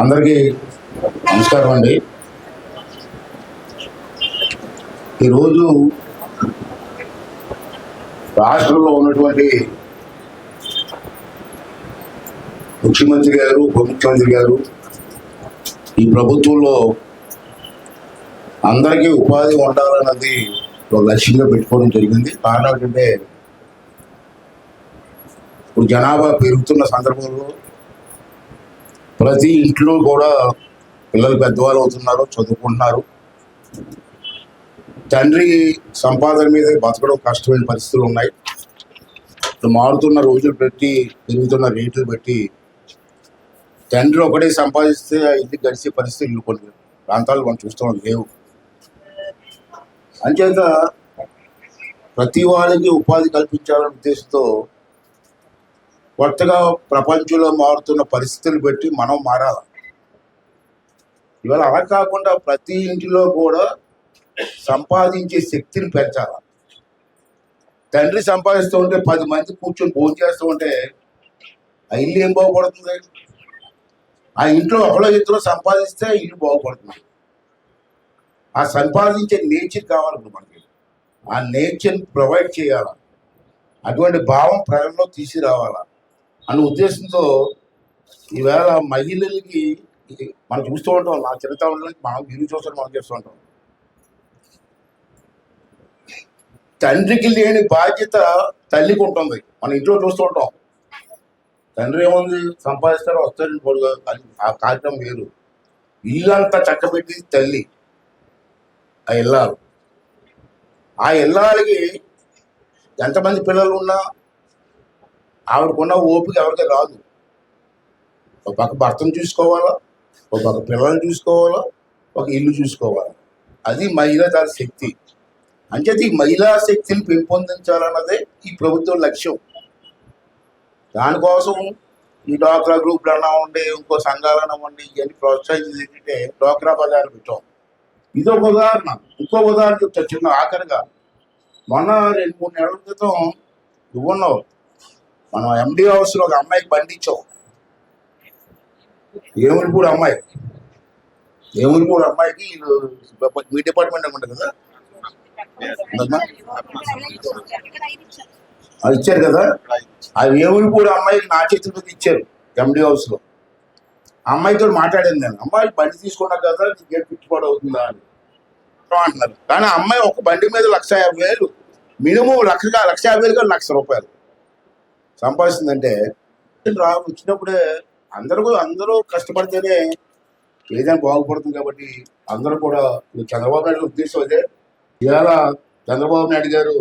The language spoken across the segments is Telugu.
అందరికీ నమస్కారం అండి. ఈరోజు రాష్ట్రంలో ఉన్నటువంటి ముఖ్యమంత్రి గారు, ఉప ముఖ్యమంత్రి గారు ఈ ప్రభుత్వంలో అందరికీ ఉపాధి ఉండాలన్నది ఒక లక్ష్యంగా పెట్టుకోవడం జరిగింది. కారణం ఏంటంటే ఇప్పుడు జనాభా పెరుగుతున్న సందర్భంలో ప్రతి ఇంట్లో కూడా పిల్లలు పెద్దవాళ్ళు అవుతున్నారు, చదువుకుంటున్నారు. తండ్రి సంపాదన మీద బతకడం కష్టమైన పరిస్థితులు ఉన్నాయి. ఇప్పుడు మారుతున్న రోజులు బట్టి, పెరుగుతున్న రేట్లు బట్టి తండ్రి ఒకటే సంపాదిస్తే ఇల్లు గడిచే పరిస్థితులు కొన్ని ప్రాంతాలు మనం చూస్తున్నాం లేవు. అంచేత ప్రతి వాళ్ళకి ఉపాధి కల్పించాలనే ఉద్దేశంతో కొత్తగా ప్రపంచంలో మారుతున్న పరిస్థితులు బట్టి మనం మారాలి. ఇవాళ అలా కాకుండా ప్రతి ఇంటిలో కూడా సంపాదించే శక్తిని పెంచాలి. తండ్రి సంపాదిస్తూ ఉంటే 10 మంది కూర్చొని భోజనం చేస్తూ ఉంటే ఆ ఇల్లు ఏం బాగుపడుతుంది? ఆ ఇంట్లో ఒకళ్ళో ఇద్దరు సంపాదిస్తే ఇల్లు బాగుపడుతుంది. ఆ సంపాదించే నేచర్ కావాలి మనకి. ఆ నేచర్ని ప్రొవైడ్ చేయాలి. అటువంటి భావం ప్రజల్లో తీసుకురావాలా అన్న ఉద్దేశంతో ఈవేళ మహిళలకి మనం చూస్తూ ఉంటాం. నా చిన్నతనంలో మనం ఇల్లు చూస్తాం, మనం చేస్తూ ఉంటాం. తండ్రికి లేని బాధ్యత తల్లికి ఉంటుంది. మన ఇంట్లో చూస్తూ ఉంటాం. తండ్రి ఏముంది, సంపాదిస్తారో వస్తారని పొడుగు, ఆ కార్యక్రమం వేరు. ఇల్లంతా చక్కబెట్టి తల్లి, ఆ ఇల్లాలు. ఆ ఇల్లాలకి ఎంతమంది పిల్లలు ఉన్నా ఆవిడకున్న ఓపిక ఎవరికి రాదు. ఒక పక్క భర్తను చూసుకోవాలా, ఒక పక్క పిల్లల్ని చూసుకోవాలా, ఒక ఇల్లు చూసుకోవాలి. అది మహిళ దాని శక్తి. అంచేది ఈ మహిళా శక్తిని పెంపొందించాలన్నదే ఈ ప్రభుత్వం లక్ష్యం. దానికోసం ఈ డ్వాక్రా గ్రూపులు అన్నా ఉండి, ఇంకో సంఘాలన్నా ఉండి, ఇవన్నీ ప్రోత్సహించేది ఏంటంటే డ్వాక్రా బజార్ పెట్టాం. ఇది ఒక ఉదాహరణ. ఇంకో ఉదాహరణ చెప్తా చిన్న ఆఖరిగా. మొన్న 2-3 నెలల క్రితం నువ్వున్నావు, మనం ఎండి హౌస్లో ఒక అమ్మాయికి బండి ఇచ్చాం. ఏముడిపూడి అమ్మాయికి మీ డిపార్ట్మెంట్ అనుకుంటా కదా, అది ఇచ్చారు కదా. ఆ ఏముడిపూడి అమ్మాయికి నా చేతులతో ఇచ్చారు ఎండి హౌస్లో. అమ్మాయితో మాట్లాడింది నేను. అమ్మాయి బండి తీసుకున్నా కదా, నీకు గిట్టుబాటు అవుతుందా అని అంటున్నారు. కానీ అమ్మాయి ఒక బండి మీద 1,50,000 మినిమం, 1,50,000 ₹1,00,000 సంపాదిస్తుందంటే వచ్చినప్పుడే అందరూ కష్టపడితేనే ఏదైనా బాగుపడుతుంది. కాబట్టి అందరూ కూడా చంద్రబాబు నాయుడు ఉద్దేశం అదే. ఇవాళ చంద్రబాబు నాయుడు గారు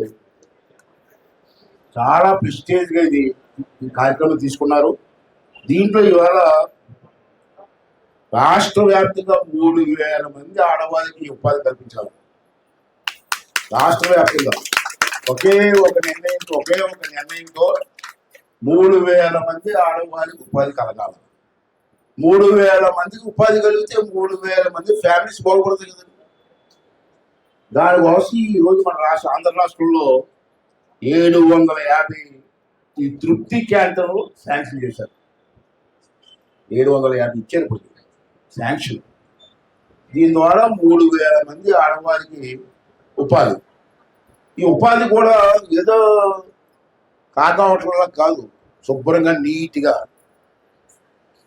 చాలా ప్రెస్టేజ్గా ఈ కార్యక్రమం తీసుకున్నారు. దీంట్లో ఇవాళ రాష్ట్ర వ్యాప్తంగా 3,000 మంది ఆడవాళ్ళకి ఉపాధి కల్పించాలి. రాష్ట్ర వ్యాప్తంగా ఒకే ఒక నిర్ణయంతో 3,000 మంది ఆడవాళ్ళకి ఉపాధి కలగాలి. 3,000 మందికి ఉపాధి కలిగితే 3,000 మంది ఫ్యామిలీస్ బాగుపడుతుంది కదండి. దానికోసం ఈరోజు మన ఆంధ్ర రాష్ట్రంలో 750 ఈ తృప్తి కేంద్రాలు శాంక్షన్ చేశారు. 750 ఇచ్చారు ఇప్పుడు శాంక్షన్. దీని ద్వారా 3000 మంది ఆడవారికి ఉపాధి. ఈ ఉపాధి కూడా ఏదో కాకావట్ల కాదు, శుభ్రంగా నీట్గా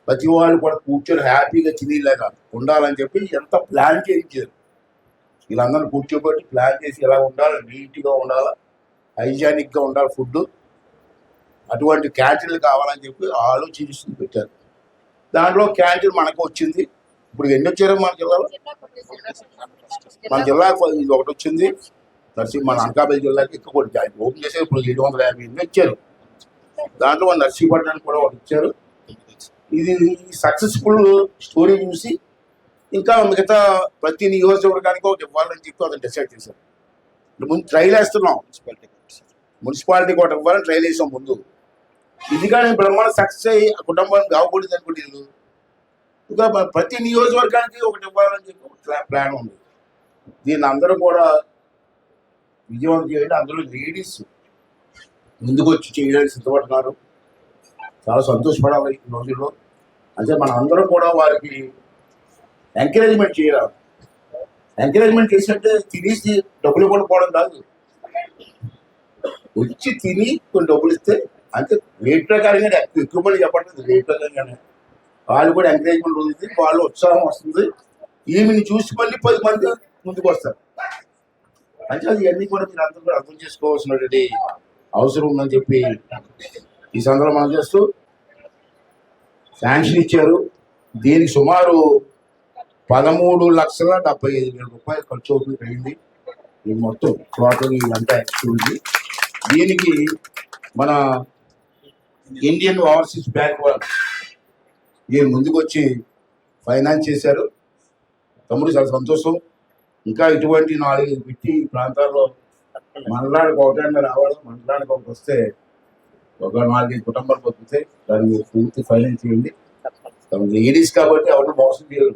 ప్రతి వాళ్ళు కూడా కూర్చొని హ్యాపీగా తినేలాగా ఉండాలని చెప్పి ఎంత ప్లాన్ చేయించారు. వీళ్ళందరూ కూర్చోబెట్టి ప్లాన్ చేసి ఎలా ఉండాలి, నీట్గా ఉండాలి, హైజానిక్గా ఉండాలి ఫుడ్, అటువంటి క్యాంటీన్లు కావాలని చెప్పి ఆలోచించి పెట్టారు. దాంట్లో క్యాంటీన్ మనకు వచ్చింది. ఇప్పుడు ఎన్ని వచ్చారో మన జిల్లాలో? మన జిల్లాకు ఇది ఒకటి వచ్చింది. మన అనకాపల్లి జిల్లాకి ఎక్కువ కూడా ఓపెన్ చేసే ఇప్పుడు 758 వచ్చారు. దాంట్లో మన నర్సీపట్నానికి కూడా ఒకటి ఇచ్చారు. ఇది సక్సెస్ఫుల్ స్టోరీ చూసి ఇంకా మిగతా ప్రతి నియోజకవర్గానికి ఒకటి ఇవ్వాలని చెప్పి అతను డిసైడ్ చేశారు. ముందు ట్రైల్ వేస్తున్నాం, మున్సిపాలిటీకి ఒకటి ఇవ్వాలని ట్రైల్ వేసాం ముందు. ఇది కానీ బ్రహ్మాండ సక్సెస్ అయ్యి ఆ కుటుంబానికి బాగుపడింది అనుకోండి. ఇంకా ప్రతి నియోజకవర్గానికి ఒకటి ఇవ్వాలని చెప్పి ఒక ప్లాన్ ఉంది. దీన్ని అందరూ కూడా విజయవంతం చేయండి. అందులో లేడీస్ ముందుకు వచ్చి చేయడానికి సిద్ధపడుతున్నారు. చాలా సంతోషపడాలి ఈ రోజుల్లో. అంటే మన అందరం కూడా వారికి ఎంకరేజ్మెంట్ చేయాలి. ఎంకరేజ్మెంట్ చేసినట్టే తినేసి డబ్బులు కూడా పోవడం కాదు, వచ్చి తిని కొన్ని డబ్బులు ఇస్తే అంటే రేట్ ప్రకారంగానే ఎక్కువ మంది చెప్పట్లేదు, రేట్ ప్రకారంగానే వాళ్ళు కూడా ఎంకరేజ్మెంట్ ఉంది, వాళ్ళు ఉత్సాహం వస్తుంది. ఈమెని చూసి మళ్ళీ 10 మంది ముందుకు వస్తారు. అంటే అది ఇవన్నీ కూడా మీరు అందరూ కూడా అర్థం చేసుకోవాల్సినటువంటి అవసరం ఉందని చెప్పి ఈ సందర్భంలో మనం చేస్తూ శాంక్షన్ ఇచ్చారు. దీనికి సుమారు 13,75,000 రూపాయలు ఖర్చు అవుతుంది అయింది. ఇది మొత్తం టోటల్ ఇదంతా ఎక్స్క్లూజివ్. దీనికి మన ఇండియన్ ఓవర్సీస్ బ్యాంక్ వాళ్ళు దీని ముందుకు వచ్చి ఫైనాన్స్ చేశారు. తమ్ముడు చాలా సంతోషం. ఇంకా ఇటువంటి 4 పెట్టి ప్రాంతాల్లో మండలానికి ఒకటైనా రావాలి. మండలానికి ఒకటి వస్తే ఒక 4-5 కుటుంబాలు బతుకుతాయి. దాన్ని పూర్తి ఫైనాన్స్ చేయండి. లేడీస్ కాబట్టి ఎవరు మోసం చేయరు.